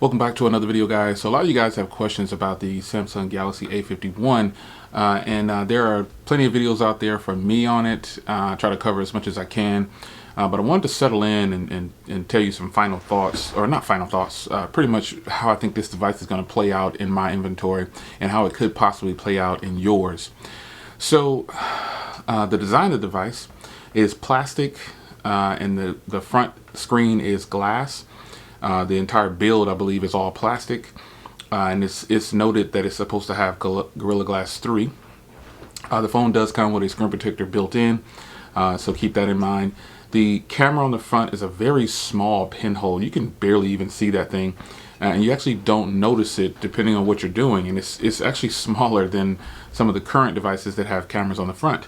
Welcome back to another video, guys. So a lot of you guys have questions about the Samsung Galaxy A51, and there are plenty of videos out there from me on it. I try to cover as much as I can, but I wanted to settle in and tell you some final thoughts, or not final thoughts, pretty much how I think this device is going to play out in my inventory and how it could possibly play out in yours. So the design of the device is plastic, and the front screen is glass. The entire build, I believe, is all plastic, and it's noted that it's supposed to have Gorilla Glass 3. The phone does come with a screen protector built in, so keep that in mind. The camera on the front is a very small pinhole. You can barely even see that thing, and you actually don't notice it depending on what you're doing, and it's actually smaller than some of the current devices that have cameras on the front.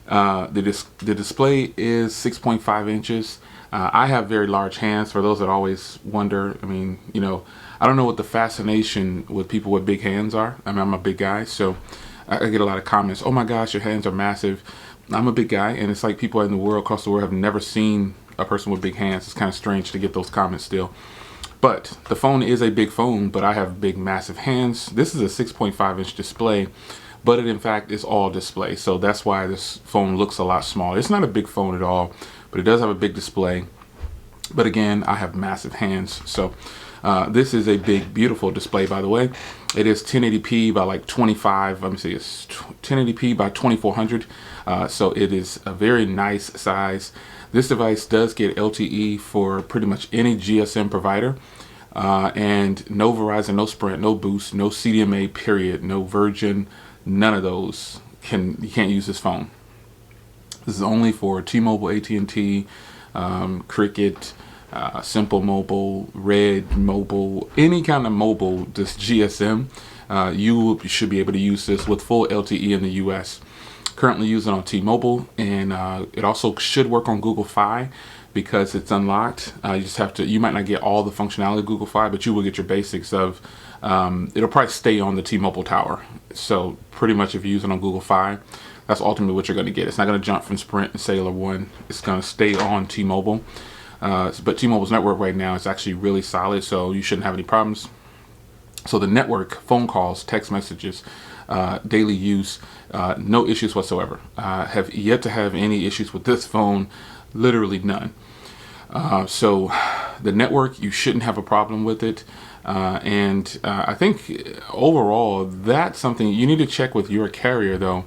The display is 6.5 inches. I have very large hands, for those that always wonder. I mean, I don't know what the fascination with people with big hands are. I mean, I'm a big guy, so I get a lot of comments. Oh my gosh, your hands are massive. I'm a big guy, and it's like people in the world, across the world, have never seen a person with big hands. It's kind of strange to get those comments still. But the phone is a big phone, but I have big, massive hands. This is a 6.5 inch display, but it in fact is all display. So that's why this phone looks a lot smaller. It's not a big phone at all, but it does have a big display. But again, I have massive hands. So this is a big, beautiful display, by the way. It is 1080p by like 25, let me see, it's 1080p by 2400. So it is a very nice size. This device does get LTE for pretty much any GSM provider. And no Verizon, no Sprint, no Boost, no CDMA, period, no Virgin, none of those. You can't use this phone. This is only for T-Mobile, AT&T, Cricket, Simple Mobile, Red Mobile, any kind of mobile, this GSM. You should be able to use this with full LTE in the US. Currently using on T-Mobile, and it also should work on Google Fi because it's unlocked. You just have to, you might not get all the functionality of Google Fi, but you will get your basics of, it'll probably stay on the T-Mobile tower. So pretty much if you use it on Google Fi, that's ultimately what you're going to get. It's not going to jump from Sprint and Cellular One. It's going to stay on T-Mobile. But T-Mobile's network right now is actually really solid, so you shouldn't have any problems. So the network, phone calls, text messages, daily use, no issues whatsoever. Have yet to have any issues with this phone, literally none. So the network, you shouldn't have a problem with it. And I think overall, that's something you need to check with your carrier, though.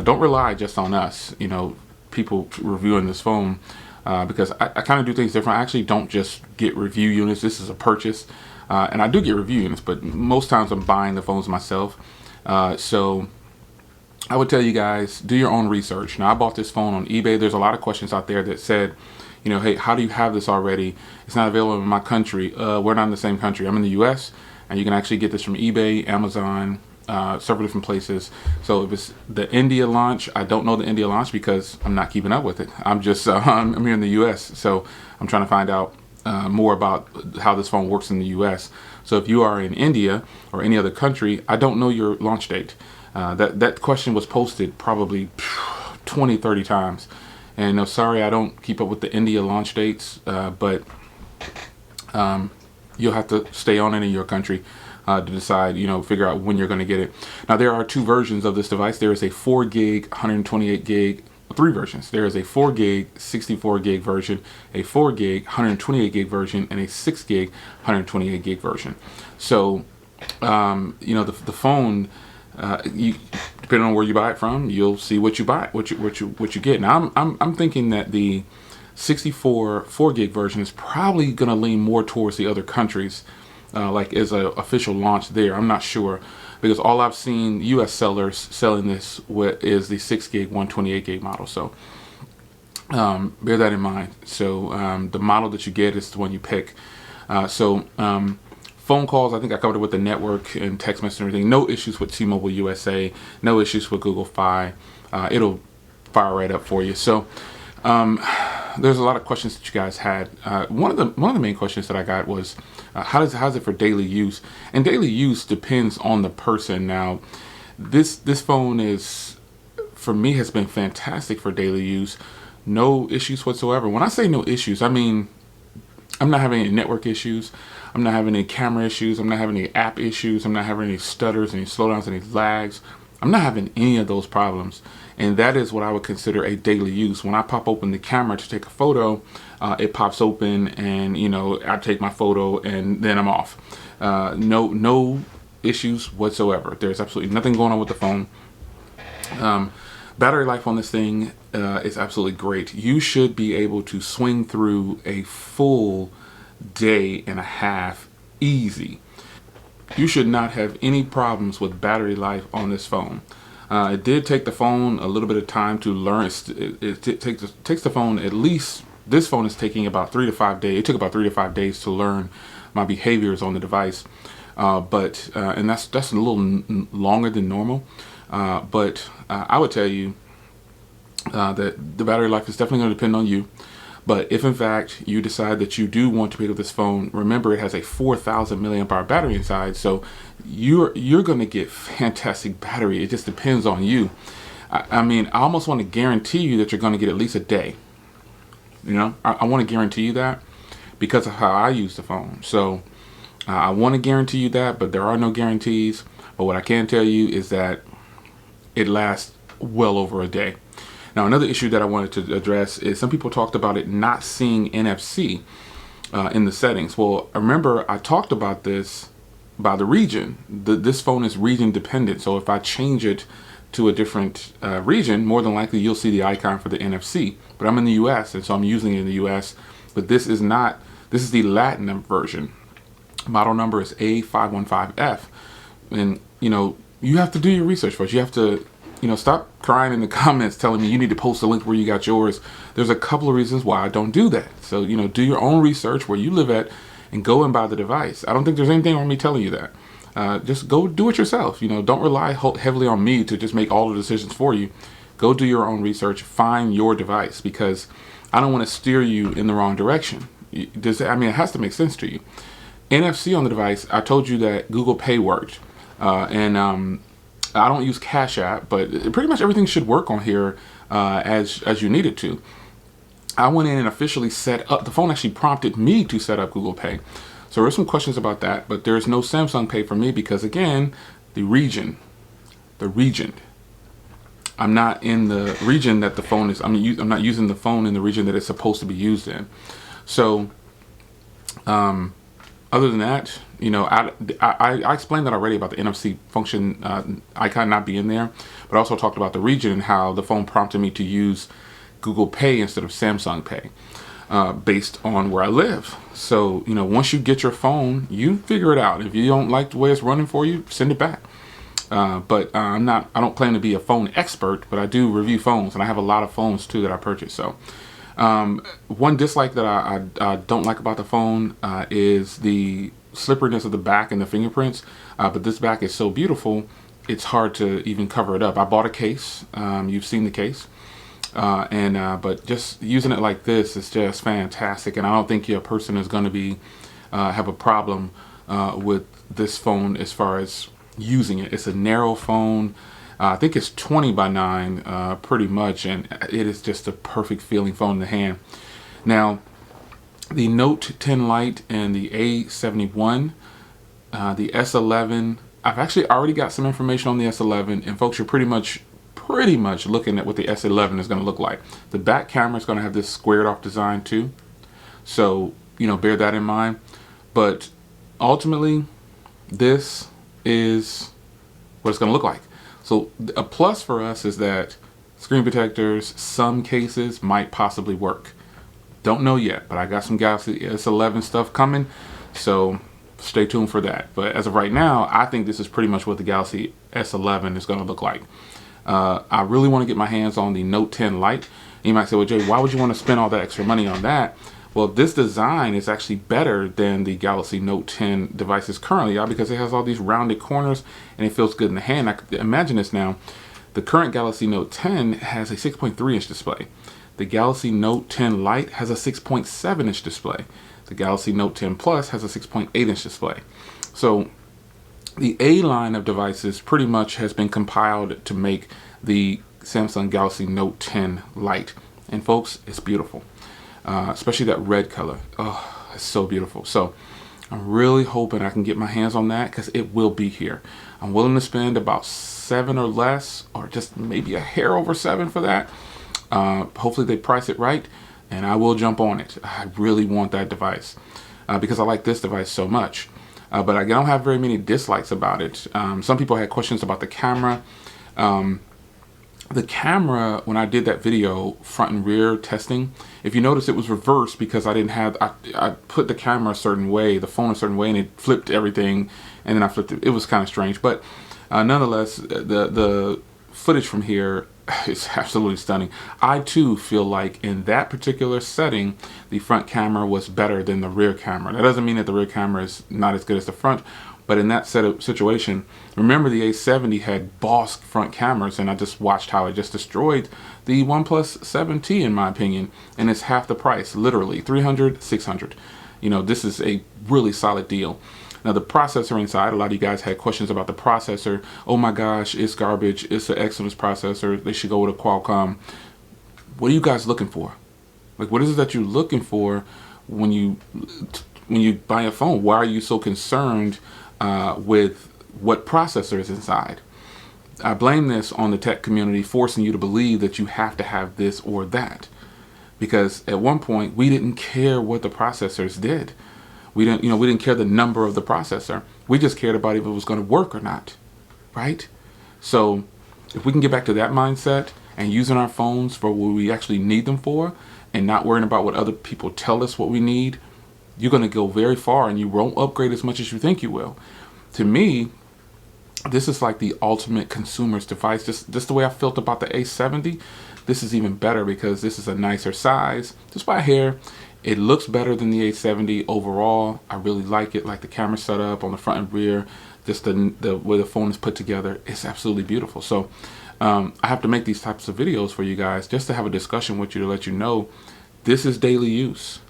Don't rely just on us, people reviewing this phone, because I kind of do things different. I actually don't just get review units. This is a purchase, and I do get review units, but most times I'm buying the phones myself. So I would tell you guys, do your own research. Now, I bought this phone on eBay. There's a lot of questions out there that said, hey, how do you have this already? It's not available in my country. We're not in the same country. I'm in the US, and you can actually get this from eBay, Amazon, several different places. So if it's the India launch, I don't know the India launch because I'm not keeping up with it. I'm just I'm here in the US, so I'm trying to find out more about how this phone works in the US. So if you are in India or any other country, I don't know your launch date. That question was posted probably 20-30 times, and no, sorry, I don't keep up with the India launch dates, but you'll have to stay on it in your country to decide, figure out when you're going to get it. Now, there are two versions of this device. There is a 4 gig, 128 gig, three versions. There is a 4 gig, 64 gig version, a 4 gig, 128 gig version, and a 6 gig, 128 gig version. So, the phone, depending on where you buy it from, you'll see what you buy, what you get. Now, I'm thinking that the 64 4 gig version is probably going to lean more towards the other countries, like as an official launch there. I'm not sure, because all I've seen US sellers selling this is the 6 gig 128 gig model. So bear that in mind. So the model that you get is the one you pick. Phone calls, I think I covered it with the network and text messaging and everything. No issues with T-Mobile USA, no issues with Google Fi. It'll fire right up for you. So there's a lot of questions that you guys had. One of the main questions that I got was, how's it for daily use? And daily use depends on the person. Now, this phone is, for me, has been fantastic for daily use. No issues whatsoever. When I say no issues, I mean I'm not having any network issues. I'm not having any camera issues. I'm not having any app issues. I'm not having any stutters, any slowdowns, any lags. I'm not having any of those problems. And that is what I would consider a daily use. When I pop open the camera to take a photo, it pops open and, you know, I take my photo and then I'm off. No issues whatsoever. There's absolutely nothing going on with the phone. Battery life on this thing is absolutely great. You should be able to swing through a full day and a half easy. You should not have any problems with battery life on this phone. It did take the phone a little bit of time to learn. It takes the phone, at least this phone is taking about 3 to 5 days. It took about 3 to 5 days to learn my behaviors on the device. And that's a little longer than normal. But I would tell you that the battery life is definitely going to depend on you. But if in fact you decide that you do want to pick up this phone, remember it has a 4,000 milliamp hour battery inside, so you're going to get fantastic battery. It just depends on you. I mean, I almost want to guarantee you that you're going to get at least a day. You know, I want to guarantee you that because of how I use the phone. So I want to guarantee you that, but there are no guarantees. But what I can tell you is that it lasts well over a day. Now, another issue that I wanted to address is some people talked about it not seeing NFC in the settings. Well, remember I talked about this by the region. This phone is region dependent. So if I change it to a different region, more than likely you'll see the icon for the NFC. But I'm in the US, and so I'm using it in the US. But this is the Latin version. Model number is A515F. And, you know, you have to do your research first. You have to, you know, stop crying in the comments telling me you need to post a link where you got yours. There's a couple of reasons why I don't do that. So, you know, do your own research where you live at and go and buy the device. I don't think there's anything wrong with me telling you that. Just go do it yourself. You know, don't rely heavily on me to just make all the decisions for you. Go do your own research, find your device, because I don't want to steer you in the wrong direction. I mean, it has to make sense to you. NFC on the device, I told you that Google Pay worked. I don't use Cash App, but pretty much everything should work on here as you need it to. I went in and officially set up, the phone actually prompted me to set up Google Pay. So there's some questions about that, but there's no Samsung Pay for me because, again, the region. I'm not in the region that the phone is, I'm not using the phone in the region that it's supposed to be used in. So, other than that, you know, I explained that already about the NFC function icon not being there, but I also talked about the region and how the phone prompted me to use Google Pay instead of Samsung Pay based on where I live. So, you know, once you get your phone, you figure it out. If you don't like the way it's running for you, send it back. But I don't claim to be a phone expert, but I do review phones, and I have a lot of phones too that I purchase. So one dislike that I don't like about the phone is the slipperiness of the back and the fingerprints. But this back is so beautiful, it's hard to even cover it up. I bought a case. You've seen the case. But just using it like this is just fantastic. And I don't think your person is going to be have a problem with this phone as far as using it. It's a narrow phone. I think it's 20 by 9 pretty much, and it is just a perfect feeling phone in the hand. Now, the Note 10 Lite and the A71, the S11, I've actually already got some information on the S11, and folks, you're pretty much looking at what the S11 is going to look like. The back camera is going to have this squared off design too, so, you know, bear that in mind. But ultimately, this is what it's going to look like. So a plus for us is that screen protectors, some cases, might possibly work. Don't know yet, but I got some Galaxy S11 stuff coming, so stay tuned for that. But as of right now, I think this is pretty much what the Galaxy S11 is going to look like. I really want to get my hands on the Note 10 Lite. And you might say, well, Jay, why would you want to spend all that extra money on that? Well, this design is actually better than the Galaxy Note 10 devices currently, because it has all these rounded corners and it feels good in the hand. I could imagine this now. The current Galaxy Note 10 has a 6.3 inch display. The Galaxy Note 10 Lite has a 6.7 inch display. The Galaxy Note 10 Plus has a 6.8 inch display. So the A line of devices pretty much has been compiled to make the Samsung Galaxy Note 10 Lite. And folks, it's beautiful. Especially that red color. Oh, it's so beautiful. So I'm really hoping I can get my hands on that, because it will be here. I'm willing to spend about $7 or less, or just maybe a hair over $7 for that. Hopefully they price it right, and I will jump on it. I really want that device because I like this device so much. But I don't have very many dislikes about it. Some people had questions about the camera. The camera, when I did that video, front and rear testing, if you notice, it was reversed because I didn't have, I put the camera a certain way, the phone a certain way, and it flipped everything, and then I flipped it. It was kind of strange, but nonetheless, the footage from here is absolutely stunning. I too feel like in that particular setting, the front camera was better than the rear camera. That doesn't mean that the rear camera is not as good as the front, but in that situation, remember the A70 had boss front cameras, and I just watched how it just destroyed the OnePlus 7T, in my opinion, and it's half the price, literally $300, $600. You know, this is a really solid deal. Now the processor inside, a lot of you guys had questions about the processor. Oh my gosh, it's garbage. It's an Exynos processor. They should go with a Qualcomm. What are you guys looking for? Like, what is it that you're looking for when you buy a phone? Why are you so concerned with what processor is inside? I blame this on the tech community forcing you to believe that you have to have this or that. Because at one point, we didn't care what the processors did. We didn't care the number of the processor. We just cared about if it was going to work or not, right? So if we can get back to that mindset and using our phones for what we actually need them for, and not worrying about what other people tell us what we need, you're going to go very far, and you won't upgrade as much as you think you will. To me, this is like the ultimate consumer's device. Just the way I felt about the A70, this is even better because this is a nicer size. Just by a hair. It looks better than the A70 overall. I really like it, like the camera setup on the front and rear, just the way the phone is put together. It's absolutely beautiful. So I have to make these types of videos for you guys just to have a discussion with you, to let you know this is daily use.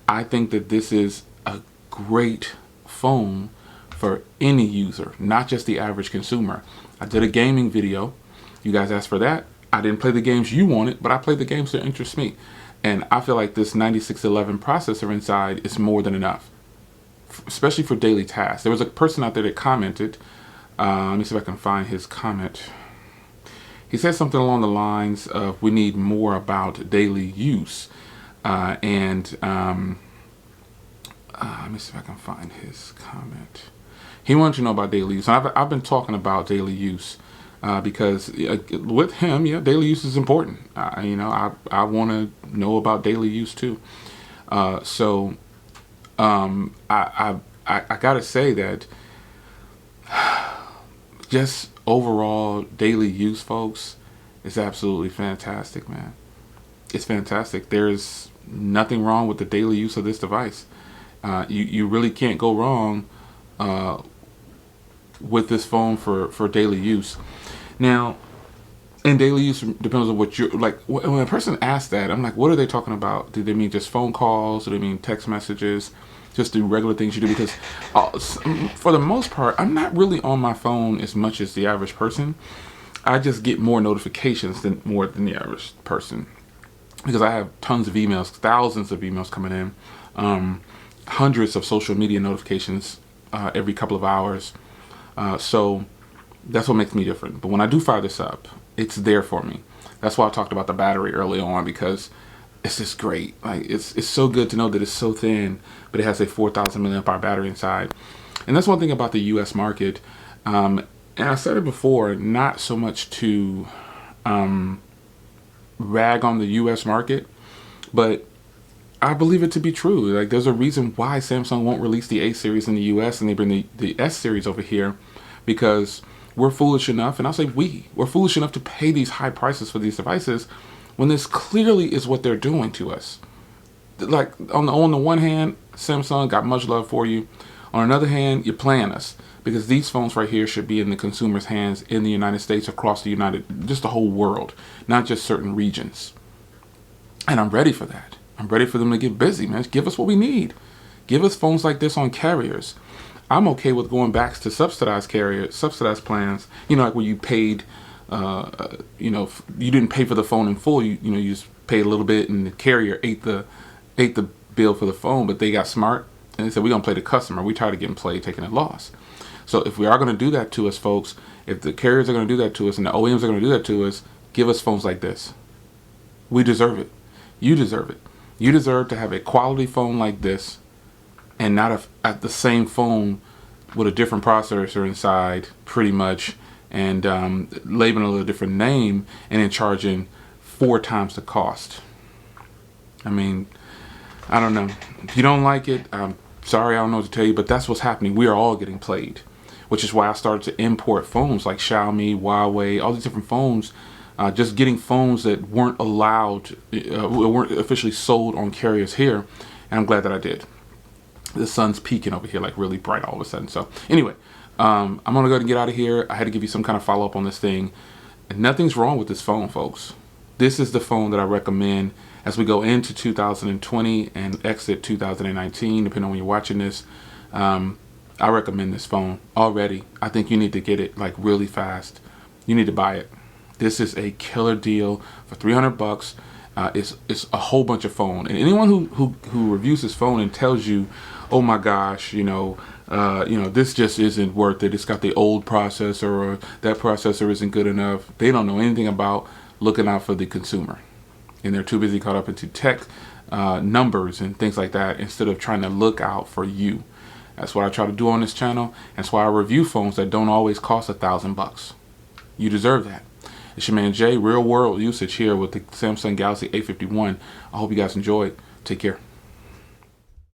I think that this is a great phone for any user, not just the average consumer. I did a gaming video. You guys asked for that. I didn't play the games you wanted, but I played the games that interest me. And I feel like this 9611 processor inside is more than enough, especially for daily tasks. There was a person out there that commented, let me see if I can find his comment. He said something along the lines of, we need more about daily use. Let me see if I can find his comment. He wanted to know about daily use. And I've been talking about daily use. Because with him, yeah, daily use is important. I want to know about daily use too. I gotta say that just overall daily use, folks, is absolutely fantastic, man. It's fantastic. There's nothing wrong with the daily use of this device. You really can't go wrong with this phone for daily use. Now, and daily use depends on what you're like. When a person asks that, I'm like, what are they talking about? Do they mean just phone calls? Do they mean text messages? Just the regular things you do? Because for the most part, I'm not really on my phone as much as the average person. I just get more notifications more than the average person, because I have tons of emails, thousands of emails coming in, hundreds of social media notifications every couple of hours. So that's what makes me different. But when I do fire this up, it's there for me. That's why I talked about the battery early on, because it's just great. Like it's so good to know that it's so thin, but it has a 4,000 milliamp hour battery inside. And that's one thing about the U.S. market. And I said it before, not so much to rag on the U.S. market, but I believe it to be true. Like, there's a reason why Samsung won't release the A series in the U.S. and they bring the S series over here, because we're foolish enough, and I'll say we're foolish enough to pay these high prices for these devices when this clearly is what they're doing to us. Like, on the one hand, Samsung, got much love for you. On another hand, you're playing us, because these phones right here should be in the consumer's hands in the United States, across just the whole world, not just certain regions. And I'm ready for that. I'm ready for them to get busy, man. Give us what we need. Give us phones like this on carriers. I'm okay with going back to subsidized plans. Like where you paid, you didn't pay for the phone in full. You just paid a little bit, and the carrier ate the bill for the phone, but they got smart and they said, we're going to play the customer. We tired of getting played, taking a loss. So if we are going to do that to us, folks, if the carriers are going to do that to us and the OEMs are going to do that to us, give us phones like this. We deserve it. You deserve it. You deserve to have a quality phone like this and not at the same phone with a different processor inside, pretty much, and labeling a different name and then charging 4 times the cost. I mean, I don't know. If you don't like it, I'm sorry, I don't know what to tell you, but that's what's happening. We are all getting played, which is why I started to import phones like Xiaomi, Huawei, all these different phones, just getting phones that weren't allowed, weren't officially sold on carriers here, and I'm glad that I did. The sun's peaking over here like really bright all of a sudden. So anyway, I'm gonna go ahead and get out of here. I had to give you some kind of follow-up on this thing. And nothing's wrong with this phone, folks. This is the phone that I recommend as we go into 2020 and exit 2019, depending on when you're watching this. I recommend this phone already. I think you need to get it like really fast. You need to buy it. This is a killer deal for $300. It's a whole bunch of phone, and anyone who reviews this phone and tells you, oh my gosh, this just isn't worth it. It's got the old processor, or that processor isn't good enough. They don't know anything about looking out for the consumer, and they're too busy caught up into tech numbers and things like that instead of trying to look out for you. That's what I try to do on this channel. That's why I review phones that don't always cost $1,000. You deserve that. It's your man Jay, real world usage here with the Samsung Galaxy A51. I hope you guys enjoyed. Take care.